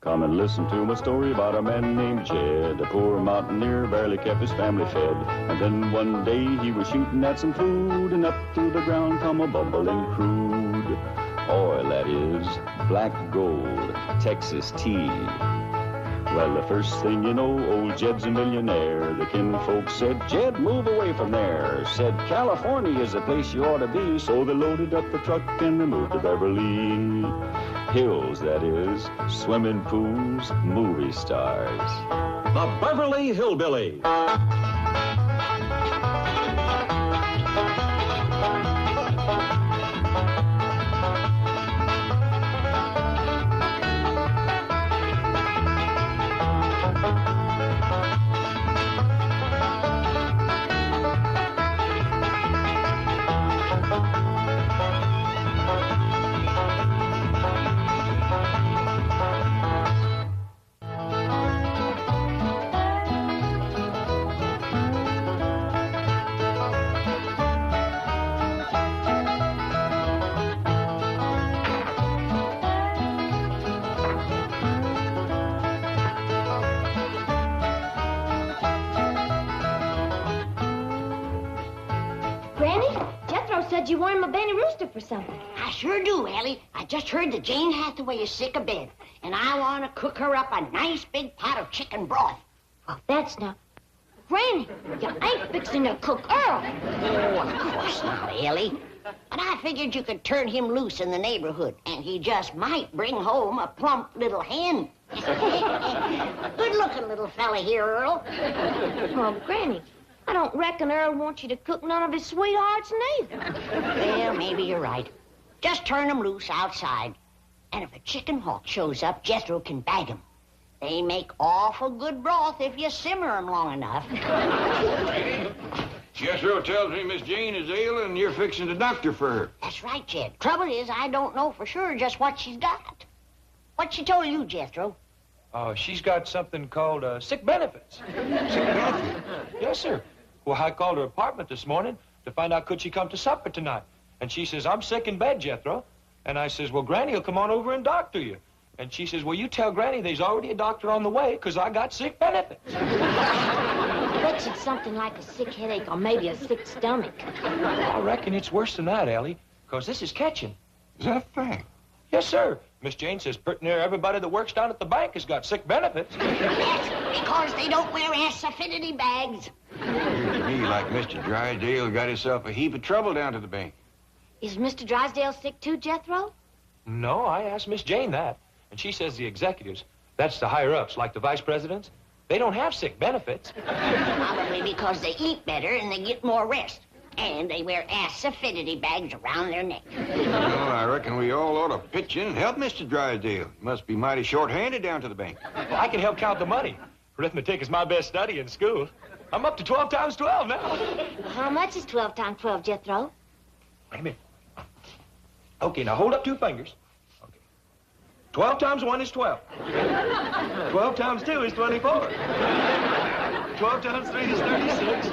Come and listen to my story about a man named Jed. A poor mountaineer barely kept his family fed. And then one day he was shooting at some food, and up through the ground come a bubbling crude oil, that is, black gold, Texas tea. Well, the first thing you know, old Jed's a millionaire. The kinfolk said, Jed, move away from there. Said, California is the place you ought to be. So they loaded up the truck and they moved to Beverly Hills, that is, swimming pools, movie stars. The Beverly HillBillies. Said you wanted my Benny Rooster for something. I sure do, Elly. I just heard that Jane Hathaway is sick of bed, and I want to cook her up a nice big pot of chicken broth. Oh, that's not... Granny, you ain't fixing to cook Earl. Oh, of course not, Elly. But I figured you could turn him loose in the neighborhood, and he just might bring home a plump little hen. Good-looking little fella here, Earl. Oh, Granny, I don't reckon Earl wants you to cook none of his sweethearts neither. Well, maybe you're right. Just turn him loose outside. And if a chicken hawk shows up, Jethro can bag him. They make awful good broth if you simmer them long enough. Jethro tells me Miss Jane is ill and you're fixing the doctor for her. That's right, Jed. Trouble is, I don't know for sure just what she's got. What she told you, Jethro? She's got something called sick benefits. Sick benefit? Yes, sir. Well, I called her apartment this morning to find out could she come to supper tonight. And she says, I'm sick in bed, Jethro. And I says, well, Granny will come on over and doctor you. And she says, well, you tell Granny there's already a doctor on the way because I got sick benefits. I bet it's something like a sick headache or maybe a sick stomach. I reckon it's worse than that, Elly, because this is catching. Is that a fact? Yes, sir. Miss Jane says pretty near everybody that works down at the bank has got sick benefits. That's because they don't wear ass-affinity bags. Appears to me like Mr. Drysdale got himself a heap of trouble down to the bank. Is Mr. Drysdale sick too, Jethro? No, I asked Miss Jane that. And she says the executives, that's the higher-ups, like the vice presidents, they don't have sick benefits. Probably because they eat better and they get more rest. And they wear ass-affinity bags around their neck. Well, I reckon we all ought to pitch in and help Mr. Drysdale. He must be mighty short-handed down to the bank. Well, I can help count the money. Arithmetic is my best study in school. I'm up to 12 times 12 now. Well, how much is 12 times 12, Jethro? Wait a minute. Okay, now hold up two fingers. Okay. 12 times 1 is 12. 12 times 2 is 24. 12 times 3 is 36.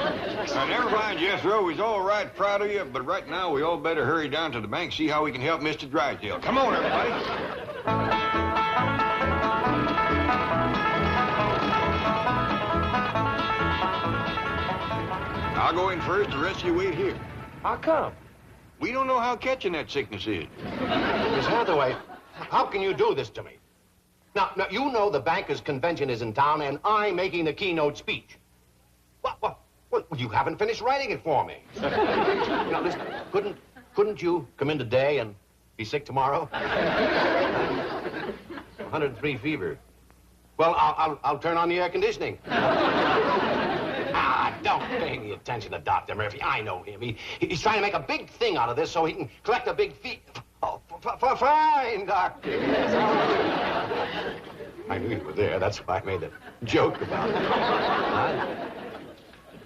Never mind, Jethro. We's all right proud of you, but right now we all better hurry down to the bank, see how we can help Mr. Drysdale. Come on, everybody. I'll go in first. The rest of you wait here. How come? We don't know how catching that sickness is. Miss Hathaway, how can you do this to me? Now, you know the bankers' convention is in town, and I'm making the keynote speech. Well, you haven't finished writing it for me. Now, listen, couldn't you come in today and be sick tomorrow? 103 fever. Well, I'll turn on the air conditioning. Don't pay any attention to Dr. Murphy. I know him. He's trying to make a big thing out of this so he can collect a big fee. Oh, fine, Doctor. I knew you were there. That's why I made a joke about it. Huh?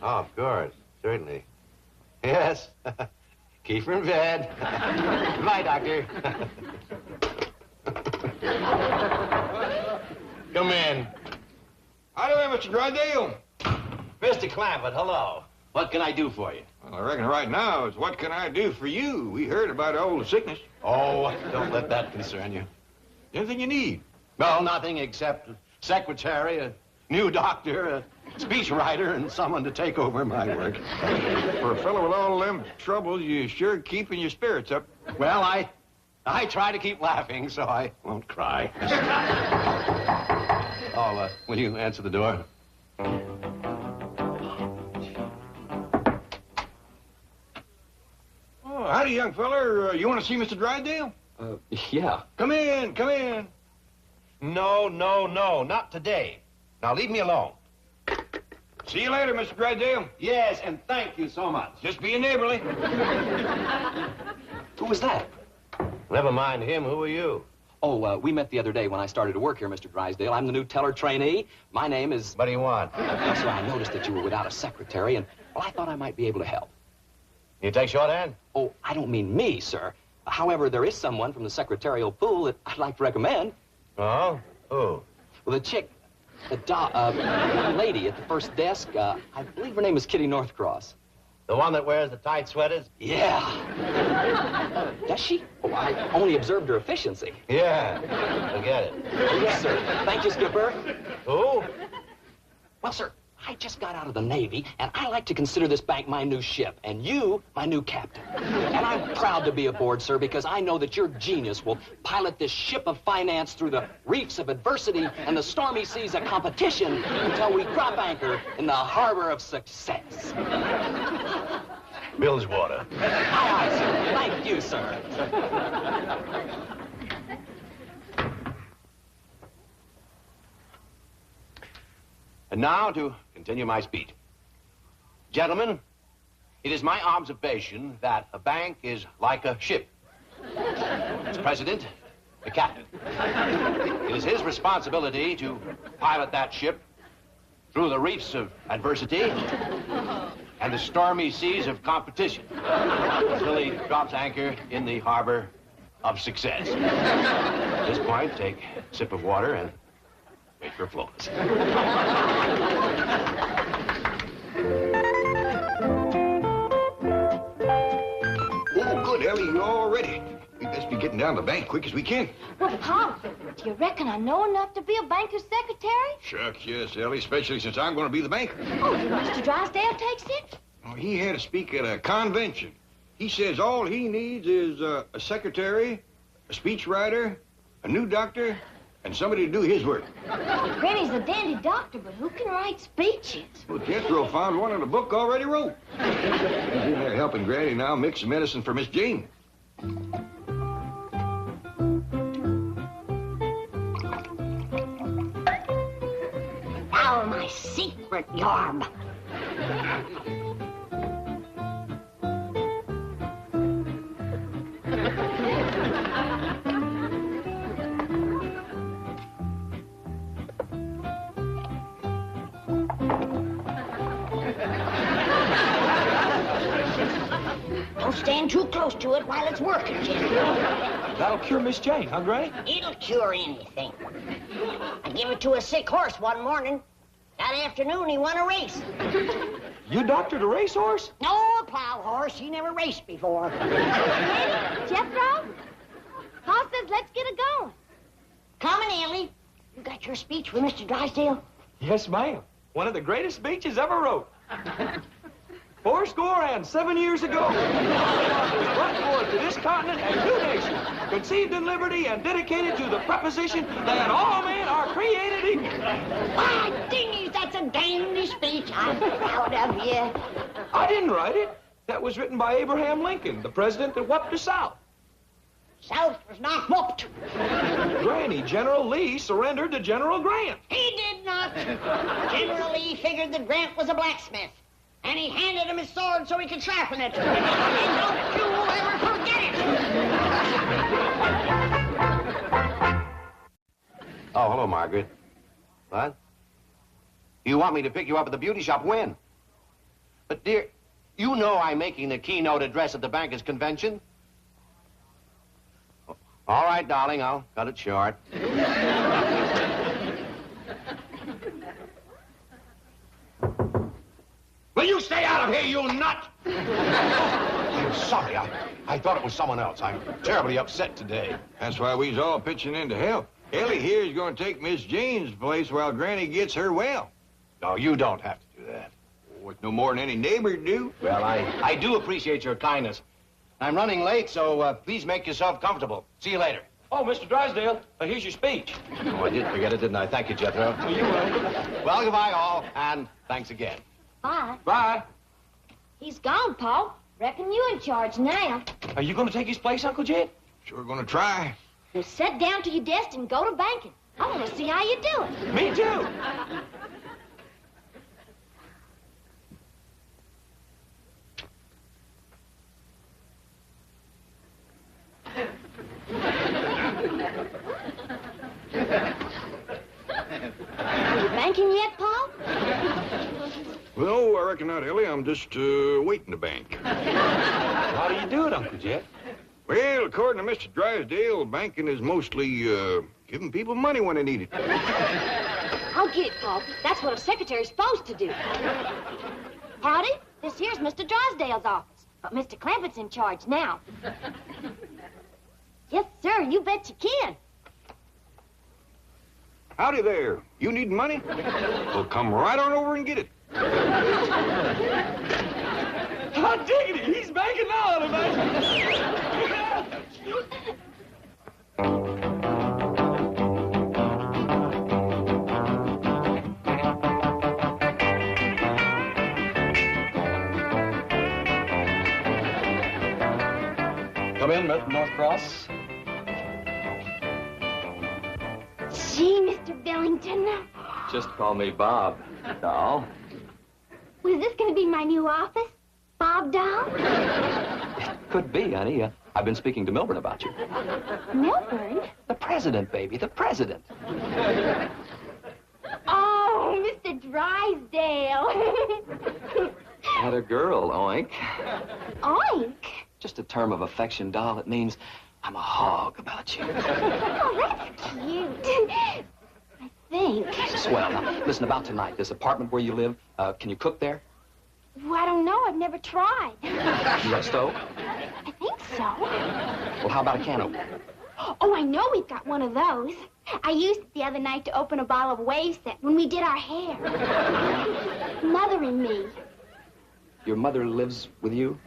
Oh, of course. Certainly. Yes. Keep her in bed. Goodbye, Doctor. Come in. How do I, Mr. Drysdale? Mr. Clampett, hello. What can I do for you? Well, I reckon right now is what can I do for you? We heard about all the sickness. Oh, don't let that concern you. Anything you need. Well, nothing except a secretary, a new doctor, a speechwriter, and someone to take over my work. For a fellow with all them troubles, you sure keeping your spirits up. Well, I try to keep laughing so I won't cry. Oh, will you answer the door? Oh, howdy, young feller. You want to see Mr. Drysdale? Yeah. Come in, come in. No, not today. Now, leave me alone. See you later, Mr. Drysdale. Yes, and thank you so much. Just being neighborly. Who was that? Never mind him. Who are you? Oh, we met the other day when I started to work here, Mr. Drysdale. I'm the new teller trainee. My name is... What do you want? Sir, I noticed that you were without a secretary, and, well, I thought I might be able to help. You take shorthand? Oh, I don't mean me, sir. However, there is someone from the secretarial pool that I'd like to recommend. Oh? Who? Well, the chick, the young lady at the first desk, I believe her name is Kitty Northcross. The one that wears the tight sweaters? Yeah. Does she? Oh, I only observed her efficiency. Yeah. Forget it. Yes, sir. Thank you, Skipper. Who? Well, sir, I just got out of the Navy, and I like to consider this bank my new ship, and you my new captain. And I'm proud to be aboard, sir, because I know that your genius will pilot this ship of finance through the reefs of adversity and the stormy seas of competition until we drop anchor in the harbor of success. Bilgewater. Aye, aye, sir. Thank you, sir. And now to continue my speech. Gentlemen, it is my observation that a bank is like a ship. Its president, the captain. It is his responsibility to pilot that ship through the reefs of adversity and the stormy seas of competition until he drops anchor in the harbor of success. At this point, take a sip of water and wait for applause. Oh, good, Elly, you're all ready. We best be getting down to the bank quick as we can. Well, Pop, do you reckon I know enough to be a banker's secretary? Shucks, yes, Elly, especially since I'm going to be the banker. Oh, did Mr. Drysdale takes it? Oh, he had to speak at a convention. He says all he needs is a secretary, a speechwriter, a new doctor, and somebody to do his work. Granny's a dandy doctor, but who can write speeches? Well, Jethro found one in a book already wrote. He's in there helping Granny now mix some medicine for Miss Jane. Now my secret yarb. Don't stand too close to it while it's working, Jim. That'll cure Miss Jane, huh, Granny? It'll cure anything. I gave it to a sick horse one morning. That afternoon, he won a race. You doctored a racehorse? No, a plow horse. He never raced before. Jethro? Pa says let's get it going. Coming, Elly. You got your speech for Mr. Drysdale? Yes, ma'am. One of the greatest speeches ever wrote. 7 years ago, we brought forth to this continent a new nation, conceived in liberty and dedicated to the proposition that all men are created equal. Why, dingies, that's a dandy speech. I'm proud of you. I didn't write it. That was written by Abraham Lincoln, the president that whooped the South. South was not whooped. Granny, General Lee surrendered to General Grant. He did not. General Lee figured that Grant was a blacksmith. And he handed him his sword so he could sharpen it. And don't you ever forget it! Oh, hello, Margaret. What? You want me to pick you up at the beauty shop when? But, dear, you know I'm making the keynote address at the bankers' convention. All right, darling, I'll cut it short. Will you stay out of here, you nut? I'm sorry. I thought it was someone else. I'm terribly upset today. That's why we's all pitching in to help. Elly here is going to take Miss Jane's place while Granny gets her well. No, you don't have to do that. Oh, it's no more than any neighbor do. Well, I do appreciate your kindness. I'm running late, so please make yourself comfortable. See you later. Oh, Mr. Drysdale, here's your speech. Oh, I did forget it, didn't I? Thank you, Jethro. Well, you will. Well, goodbye, all, and thanks again. Bye. Bye. He's gone, Pa. Reckon you in charge now. Are you going to take his place, Uncle Jed? Sure going to try. Well, sit down to your desk and go to banking. I want to see how you do it. Me too. Are you banking yet, Pa? Well, I reckon not, Elly. I'm just waiting to bank. How do you do it, Uncle Jed? Well, according to Mr. Drysdale, banking is mostly giving people money when they need it. I'll get it, Pa. That's what a secretary's supposed to do. Howdy, this here's Mr. Drysdale's office, but Mr. Clampett's in charge now. Yes, sir, you bet you can. Howdy there. You need money? Well, come right on over and get it. Hot diggity, he's banking now, everybody. Come in, Mr. Northcross. Gee, Mr. Billington. Just call me Bob, doll. Was this going to be my new office? Bob Doll? Could be, honey. I've been speaking to Milburn about you. Milburn? The president, baby, the president. Oh, Mr. Drysdale. Had a girl, oink. Oink? Just a term of affection, doll. It means I'm a hog about you. Oh, that's cute. I think. Swell. Now, listen, about tonight, this apartment where you live, can you cook there? Well, I don't know. I've never tried. You got a stove? I think so. Well, how about a can opener? Oh, I know we've got one of those. I used it the other night to open a bottle of wave set when we did our hair. Mother and me. Your mother lives with you?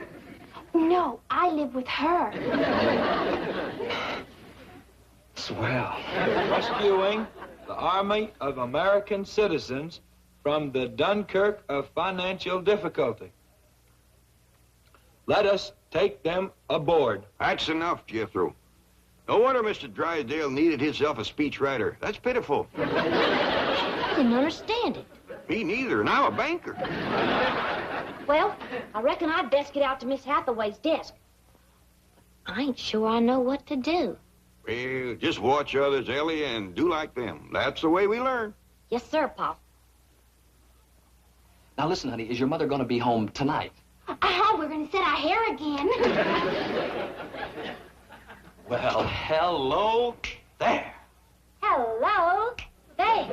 No, I live with her. Swell. Rescuing the Army of American citizens from the Dunkirk of financial difficulty. Let us take them aboard. That's enough, Jethro. No wonder Mr. Drysdale needed himself a speechwriter. That's pitiful. I didn't understand it. Me neither, and I'm a banker. Well, I reckon I'd best get out to Miss Hathaway's desk. I ain't sure I know what to do. Well, just watch others, Elly, and do like them. That's the way we learn. Yes, sir, Pop. Now, listen, honey, is your mother going to be home tonight? We're going to set our hair again. Well, hello there. Hello there.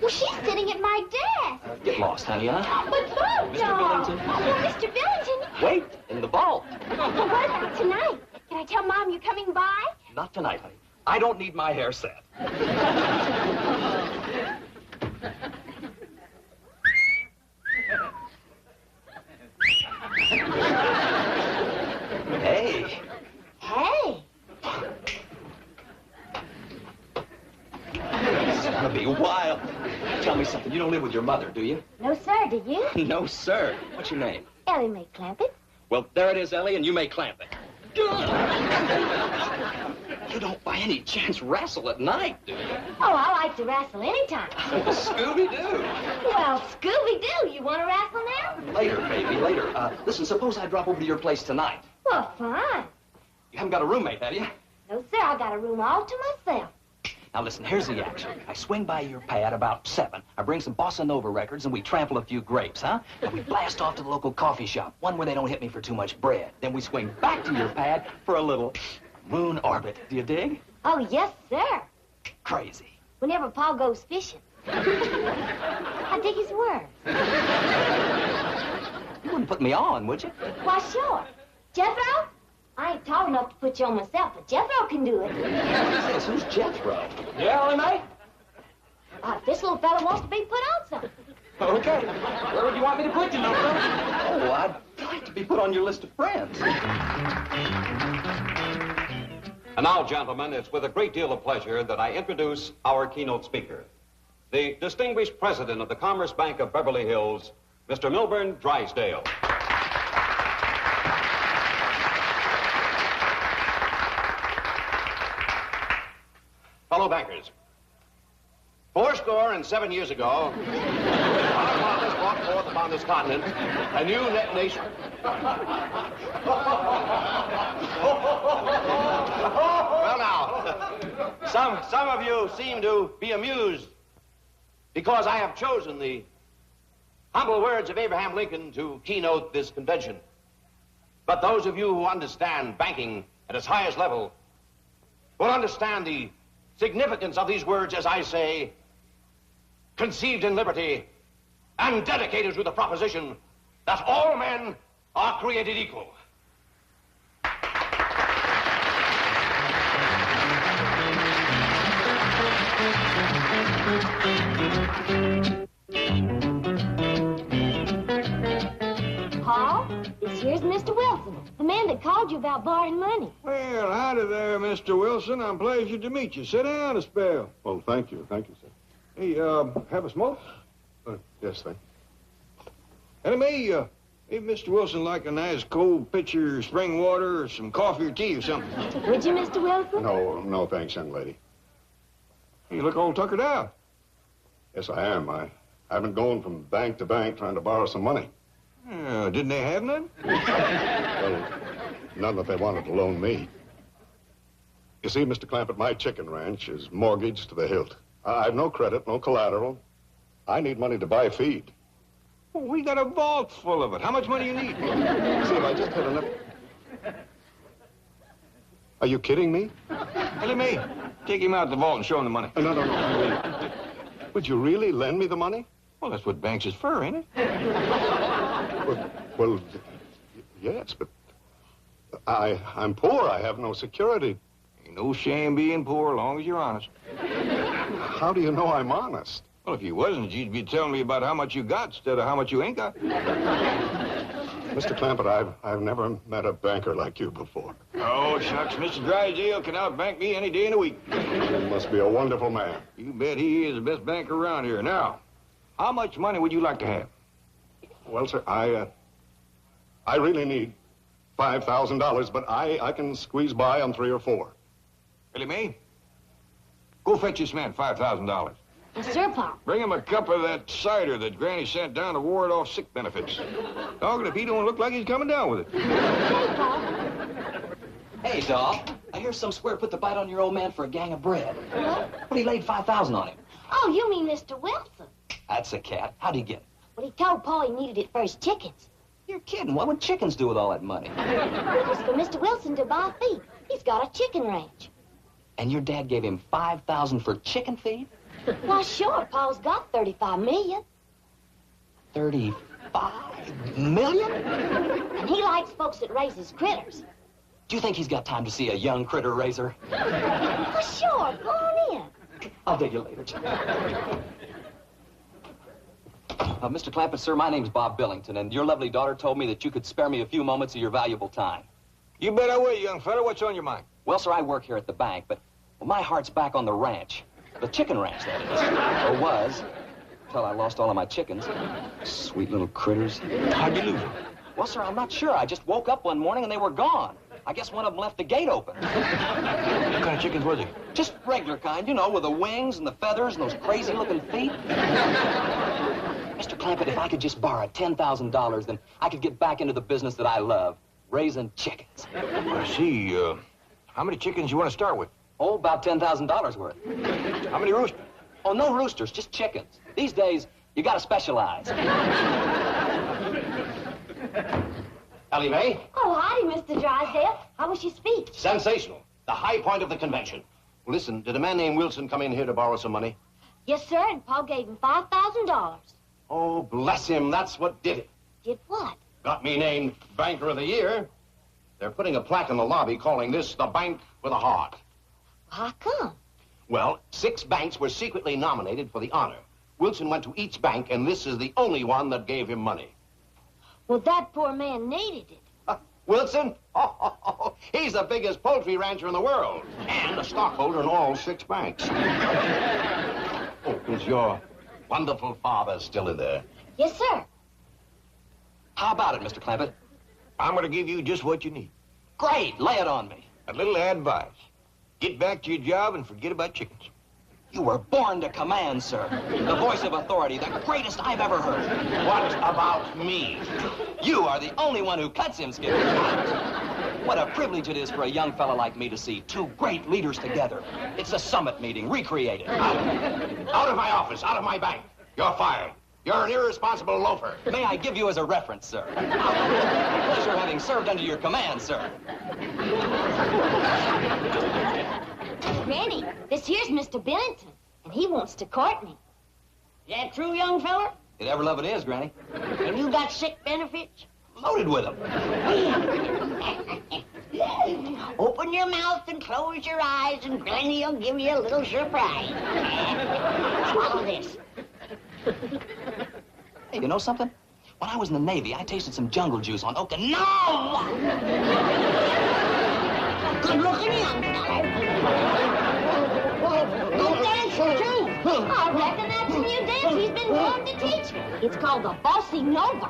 Well, she's sitting at my desk. Get lost, honey, huh? But Bob, Mr. Billington. Oh, Mr. Billington. Wait, in the vault. Well, what about tonight? Can I tell Mom you're coming by? Not tonight, honey. I don't need my hair set. Hey. Hey. This is gonna be wild. Tell me something. You don't live with your mother, do you? No, sir, do you? No, sir. What's your name? Elly Mae Clampett. Well, there it is, Elly, and you may clamp it. You don't by any chance wrestle at night, do you? Oh, I like to wrestle anytime. Scooby-Doo. Well, Scooby-Doo, you want to wrestle now? Later, baby, later. Listen, suppose I drop over to your place tonight. Well, fine. You haven't got a roommate, have you? No, sir, I got a room all to myself. Now, listen, here's the action. I swing by your pad about 7. I bring some Bossa Nova records, and we trample a few grapes, huh? And we blast off to the local coffee shop, one where they don't hit me for too much bread. Then we swing back to your pad for a little moon orbit. Do you dig? Oh, yes, sir. Crazy. Whenever Pa goes fishing. I dig his word. You wouldn't put me on, would you? Why, sure. Jethro, I ain't tall enough to put you on myself, but Jethro can do it. Yes, who's Jethro? Yeah, Elly Mae? This little fella wants to be put on something. Okay. Where would you want me to put you, little fella? Oh, I'd like to be put on your list of friends. And now, gentlemen, it's with a great deal of pleasure that I introduce our keynote speaker, the distinguished president of the Commerce Bank of Beverly Hills, Mr. Milburn Drysdale. Fellow bankers, fourscore years ago, our fathers brought forth upon this continent a new nation. Well, now, some of you seem to be amused because I have chosen the humble words of Abraham Lincoln to keynote this convention. But those of you who understand banking at its highest level will understand the significance of these words as I say, conceived in liberty and dedicated to the proposition that all men are created equal. Paul, this here's Mr. Wilson, the man that called you about borrowing money. Well, howdy there, Mr. Wilson. I'm pleased to meet you. Sit down a spell. Oh, thank you, sir. Hey, have a smoke? Yes, thank Elly Mae, hey, Mr. Wilson, like a nice cold pitcher of spring water or some coffee or tea or something. Would you, Mr. Wilson? No, thanks, young lady. You look all tuckered out. Yes, I am. I've been going from bank to bank trying to borrow some money. Didn't they have none? Well, none that they wanted to loan me. You see, Mr. Clampett, my chicken ranch is mortgaged to the hilt. I've no credit, no collateral. I need money to buy feed. Well, we got a vault full of it. How much money you need? See, if I just had enough... Are you kidding me? Elly Mae, take him out the vault and show him the money. No. Would you really lend me the money? Well, that's what banks is for, ain't it? Well, yes, but I'm poor. I have no security. Ain't no shame being poor as long as you're honest. How do you know I'm honest? Well, if you wasn't, you'd be telling me about how much you got instead of how much you ain't got. Mr. Clampett, I've never met a banker like you before. Oh, shucks, Mr. Drysdale can outbank me any day in the week. He must be a wonderful man. You bet he is the best banker around here. Now, how much money would you like to have? Well, sir, I really need $5,000, but I can squeeze by on 3 or 4. Elly Mae, go fetch this man $5,000. Yes, sir, Paul. Bring him a cup of that cider that Granny sent down to ward off sick benefits. Doggone if he don't look like he's coming down with it. Okay, Paul. Hey, Doc. I hear some square put the bite on your old man for a gang of bread. What? But he laid $5,000 on him. Oh, you mean Mr. Wilson? That's a cat. How'd he get it? Well, he told Paul he needed it for his chickens. You're kidding. What would chickens do with all that money? It was for Mr. Wilson to buy feed. He's got a chicken ranch. And your dad gave him $5,000 for chicken feed? Why, sure, Paul's got $35 million. 35 million? And he likes folks that raises critters. Do you think he's got time to see a young critter raiser? Well, sure, go on in. I'll dig you later. Mr. Clampett, sir, my name's Bob Billington, and your lovely daughter told me that you could spare me a few moments of your valuable time. You bet I will, young fella. What's on your mind? Well, sir, I work here at the bank, but my heart's back on the ranch. The chicken ranch, that is. Or was, until I lost all of my chickens. Sweet little critters. How'd you lose them? Well, sir, I'm not sure. I just woke up one morning and they were gone. I guess one of them left the gate open. What kind of chickens was he? Just regular kind, you know, with the wings and the feathers and those crazy-looking feet. Mr. Clampett, if I could just borrow $10,000, then I could get back into the business that I love, raising chickens. I see. How many chickens you want to start with? Oh, about $10,000 worth. How many roosters? Oh, no roosters, just chickens. These days, you gotta specialize. Elly Mae, Oh, howdy, Mr. Drysdale. How was your speech? sensational. The high point of the convention. Listen, did a man named Wilson come in here to borrow some money? Yes, sir, and Paul gave him $5,000. Oh, bless him. That's what did it. Did what? Got me named Banker of the Year. They're putting a plaque in the lobby calling this the bank with a heart. How come? Well, 6 banks were secretly nominated for the honor. Wilson went to each bank, and this is the only one that gave him money. Well, that poor man needed it. Wilson? He's the biggest poultry rancher in the world, and a stockholder in all 6 banks. Oh, is your wonderful father still in there? Yes, sir. How about it, Mr. Clampett? I'm going to give you just what you need. Great, lay it on me. A little advice. Get back to your job and forget about chickens. You were born to command, sir. The voice of authority, the greatest I've ever heard. What about me? You are the only one who cuts him, Skipper. What a privilege it is for a young fella like me to see 2 great leaders together. It's a summit meeting, recreated. Out of my office, out of my bank. You're fired. You're an irresponsible loafer. May I give you as a reference, sir? Pleasure having served under your command, sir. Granny, this here's Mr. Billington, and he wants to court me. Is that true, young fella? It ever love it is, Granny. And you got sick benefits? Loaded with them. Open your mouth and close your eyes, and Granny will give you a little surprise. Swallow this. Hey, you know something? When I was in the Navy, I tasted some jungle juice on Okinawa. Good-looking young fella. Good dancer, too. I reckon that's a new dance he's been going to teach me. It's called the Bossy Nova.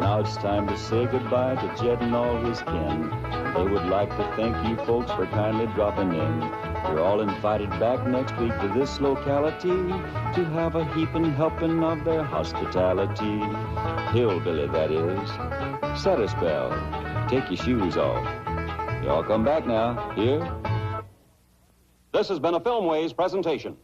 Now it's time to say goodbye to Jed and all his kin. They would like to thank you folks for kindly dropping in. You're all invited back next week to this locality to have a heaping helping of their hospitality. Hillbilly, that is. Set a spell. Take your shoes off. Y'all come back now. Here? This has been a Filmways presentation.